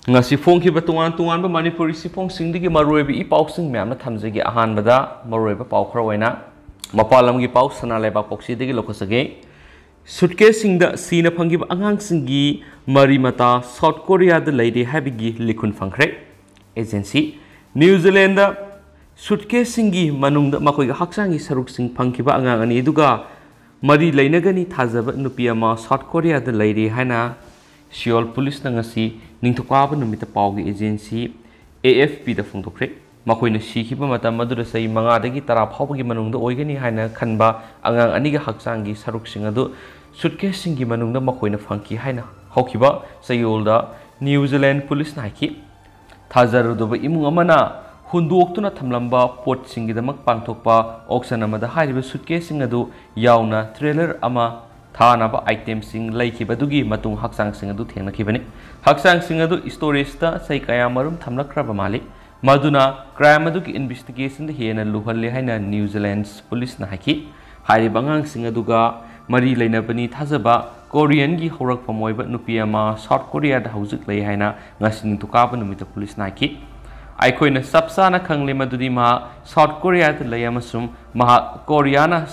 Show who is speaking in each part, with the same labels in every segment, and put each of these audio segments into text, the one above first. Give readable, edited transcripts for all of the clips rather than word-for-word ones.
Speaker 1: ngasi phongkhiba tungan Manipuri siphongsingdagi maruiba ipausing myamna thamjagi ahanbada maruiba paukhra oina mapalamgi pau sana leba poksidagi lokosage suitcase singda Sina phanggiba angangsinggi marimata South Korea da leide habigi likun phangkhre agency New Zealand da suitcase singi manungda makoiga hakchangi saruk sing phangkhiba angang ani duga mari leinagani thajaba nupi ama South Korea da leide haina Seoul police na ngasi ningthokaba numita paugi agency AFP da phongdokre makoina sikhiba matam madura sai manga dagi tara phawbagi manungda oigani haina khanba angang aniga hakchangi saruk sing adu suitcase singi manungda makoina phangki haina hawkiba Seoul da New Zealand police na ki thajarudoba imung amana hunduoktuna thamlamba pot singidamak pangthokpa auction amada hariba suitcase sing adu yauna trailer ama thanaba item sing laikhibadugi matung hakchang sing adu thengnakhibani hakchang sing adu storage ta sai kaya marum thamlakraba mali maduna crime adugi investigation da hena luhalle haina New Zealand police na haki haribangang sing aduga mari leinabani thajaba Korean gi horak pamoiba nupi ama South Korea da haujuk lei haina ngasing tukaba numita police na haki aikoina sapsana khangle madudi ma South Korea da lei amasum maha Koreana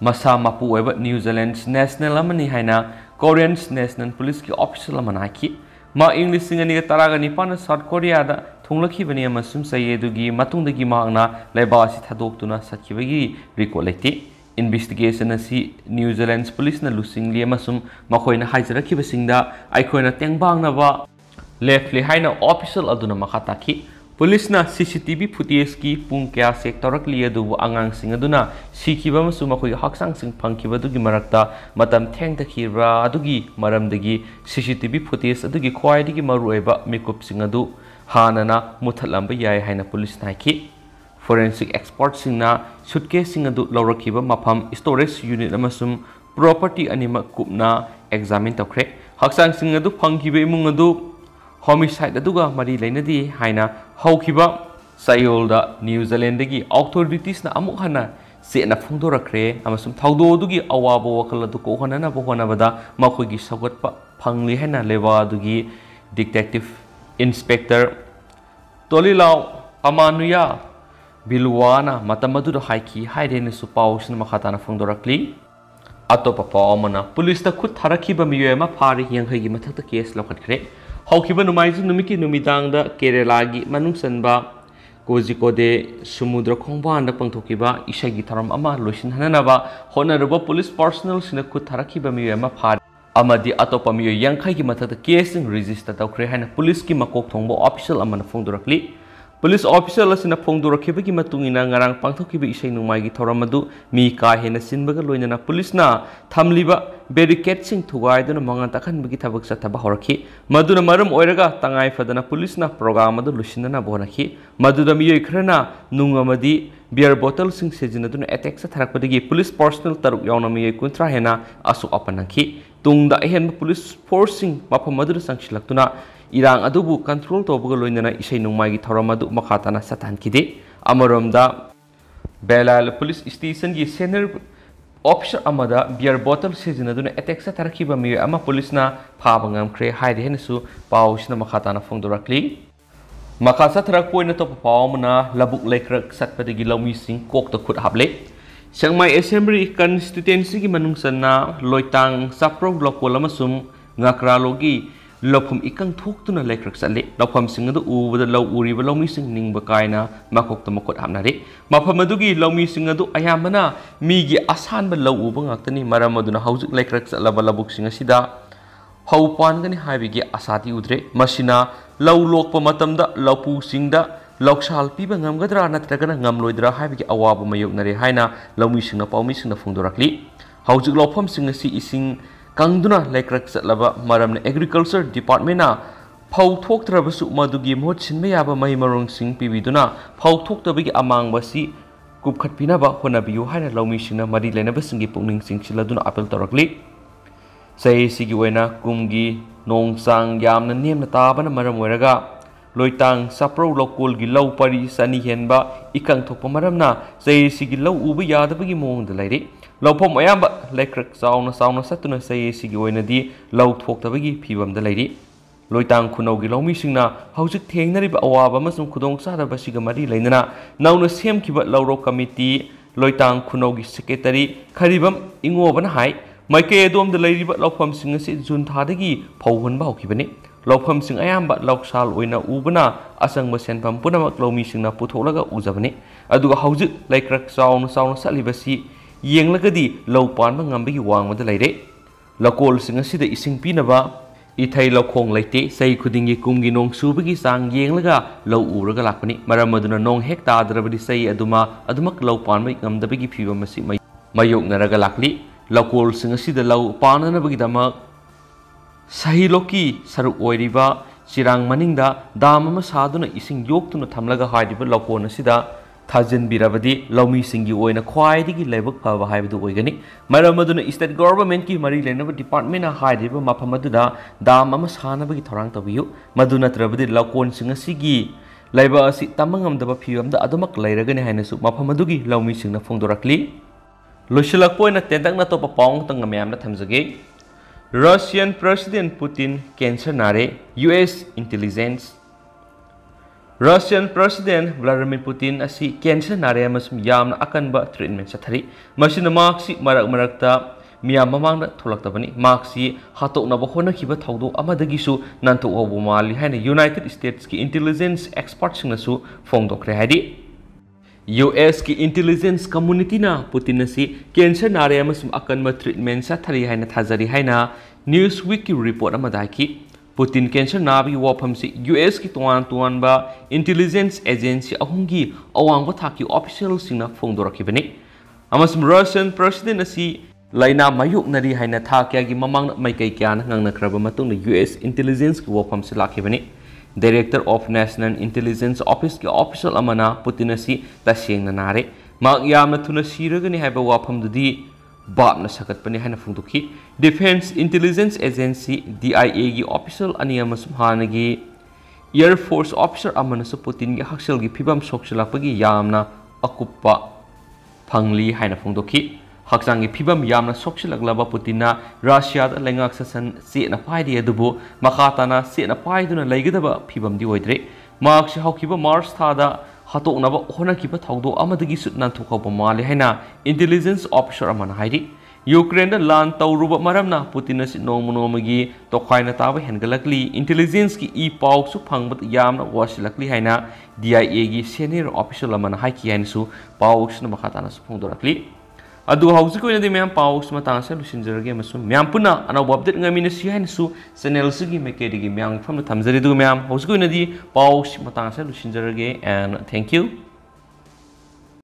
Speaker 1: masa mapu oiba New Zealand's national amani haina Korean's national police ki official amana ki ma English singani taragani pana South Korea da thunglakhi bani amasum sayedugi matungdagi maangna laibasi thadoktuna sakhibagi recall leti investigation asi New Zealand's police na lusingli amasum makoina haijarakhiba singda aikoina tengbangna ba leftly haina official aduna makhataki police na CCTV footage ki pung kya sektorak liya du angang sing aduna sikhiba masu makoi hakchang sing phangkiba dugi marakta matam thengta khira adugi maramdagi CCTV footage adugi khwaidigi maruiba mikup sing adu hanana muthalamba yai haina police na ki forensic expert sing na suitcase sing adu lawrakhiba mafam storage unit amasum property anima kupna examine tokre hakchang sing adu phangkiba imung adu homicide aduga mari leinadi haina haukiba Seoul da New Zealand dagi authorities na amuk hana sena phongdorakre amasum thaudo dugi awabo wakal adu ko hana na bohona bada makhogi sagatpa phangli haina lewa dugi detective inspector Tolilaw Amanuya Bilwana matamadu da haiki haidene su pausna makhatana phongdorakli atopa pawmana police ta khut tharakhiba miyema phari yanghai gi mathakta case lokhatkre haukiba numaiji numiki numidang da Kerala gi manungsanba Kozhikode Samudra khongban da pangthokiba isagi tharam ama loisin hananaba honorable police personnel sina khut tharakhiba miyema phari amadi atopa miyo yanghai gi mathakta case register tawkhre haina police ki makok thongbo official amana phongdorakli police officer lasina phongdorakhiba gi matungina ngarang pangthokiba isai numai gi thoram adu mi ka hena sinbaga loinana police na thamliba barricade sing thugai duna manga takhan bagi thabak sathaba horakhi maduna marum oiraga tangai fadana police na program adu lusinana bonakhi maduda miyoi khrana nungamadi beer bottle sing sejinaduna attack sa tharakpadagi police personnel taruk yauna miyoi kuntra hena asu apanakhi tungda hen police forcing mapam madura sangchilaktuna irang adubu control tobuga loinana isai nungmai gi thoramadu makhatana satan kide amaromda Belal police station gi senior officer amada beer bottle sejinaduna attack sa tharakhiba mi ama police na phabangam khre haide henasu pausna makhatana phongdorakli makhasa tharak poina to pawmna labuk lekrak satpadagi lawmi sing kokta khut hable Sangmai Assembly constituency gi manungsanna loitang sapro lokol amasum ngakralogi Lopum ikang thuktuna lekrak sale lopum singadu ubada law uriba lawmi sing ningba kaina makok to makot hamnari mapamadugi lawmi singadu ayamana migi asanba law uba ngaktani maramaduna haujik lekrak salaba labuk singa sida haupan gani haibigi asati udre masina law lokpa matamda lawpu singda loksal piba ngamgadra natragana ngamloidra haibigi awaba mayoknari haina lawmi singna pawmi singna phongdorakli haujik lopum singa si ising Kangduna lekrak satlaba maramna agriculture department na phau thoktrabasu madugi mohot sinba yaba mai marong sing pibiduna phau thoktabagi amang basi kupkhatpina ba honabiyu haina lawmi singna mari lenaba singi pungning sing siladuna apel torakli sai sigi oina kumgi nongsang yamna nemna tabana maram oiraga loitang sapro lokol gi law pari sani henba ikang thokpa maramna sai sigi law uba yadabagi mongda lairi Lawpom ayamba lekrak sauna satuna sai sigi oinadi law thoktabagi phibamda lairi Loitang khunaugi lawmisingna hauzik thengnariba awaba amasung khudongchadabasiga mari leinana nauna semkiba lawro committee Loitang khunaugi secretary Kharibam Ingobana hai maike adom da leiriba lawphamsing asi June thadagi phauhanba hokibani lawphamsing ayamba lawksal oina ubana asangba senpam punamak lawmisingna putholaga ujabani aduga hauzik laikrak sauna salibasi yenglagadi lawpanba ngambagi wangmada leire lakol sing asida ising pinaba ithai lakhong leite sei khudingi kumgi nong subagi sang yenglaga law uraga lakpani maram aduna nong hek tadrabadi sei adumak law panbai ngamdabagi phiba masi mayok naraga lakli lakol sing asida law pananabagi damak sahi loki saruk oiriba chirang maningda dam ama saduna ising yoktuna thamlaga haidiba lakon asida Thajin birabadi lawmi singi oina khwaidigi lebak phaba haibadu oigani maram aduna state government ki mari lenaba department na haidiba mafam aduda dam ama sanabagi thorang tabiyu maduna trabadi lakon singa sigi laiba asi tamangamdaba phiamda adumak lairagani hainasu mafam adugi lawmi singna phongdorakli losilak poina tendakna topa paung tangamyamna thamjage Russian President Putin cancer nare US intelligence Russian President Vladimir Putin asi cancer nare amasum yamna akanba treatment sathari masina marksi marakta miyam mamangda tholaktabani marksi hatoknaba honakhiba thawdo amadagisu nantohobo mali haina United States ki intelligence experts singnasu phongdokre haidi US ki intelligence community na Putin asi cancer nare amasum akanba treatment sathari haina thajari haina Newsweek ki report amadaki Putin cancer nabi wafam si US ki tuan ba intelligence agency ahungi awangba thaki official singna phongdorakibani amasum Russian president asi laina mayuk nari haina thakya gi mamang maikai kyan ngangnakraba matungna US intelligence ki wafam si lakibani Director of National Intelligence Office ki official amana Putin asi tasengna nare mak yamna thuna siragani haiba wafam dudi Bapna sakatpani haina phungdokhi Defense Intelligence Agency DIA gi official ani amasum hanagi Air Force officer amanasu Putin gi hakchal gi phibam sokchalapagi yamna akuppa phangli haina phungdokhi hakchang gi phibam yamna sokchalaglaba Putinna Russia da lengak sasan se na paidi adubu makhatana se na paiduna leigadaba phibam di oidre march haukiba March thada hatoknaba honakiba thawdo amadagi sutnan thokaba mali haina intelligence officer amana hairi Ukraine da lan tawruba maramna Putin asi nomagi tokhaina taba hengalakli intelligence ki e paw su phangbat yamna wasilakli haina DIA gi senior official amana haiki hainsu paw su makhatana su phongdorakli adu hausi ko ina de myam paw su matang sa lusinjarage masu myam puna ana update ngamina si hainsu channel sigi mekedi gi myam famna thamjari du myam hausi ko ina di paw su matang sa lusinjarage and thank you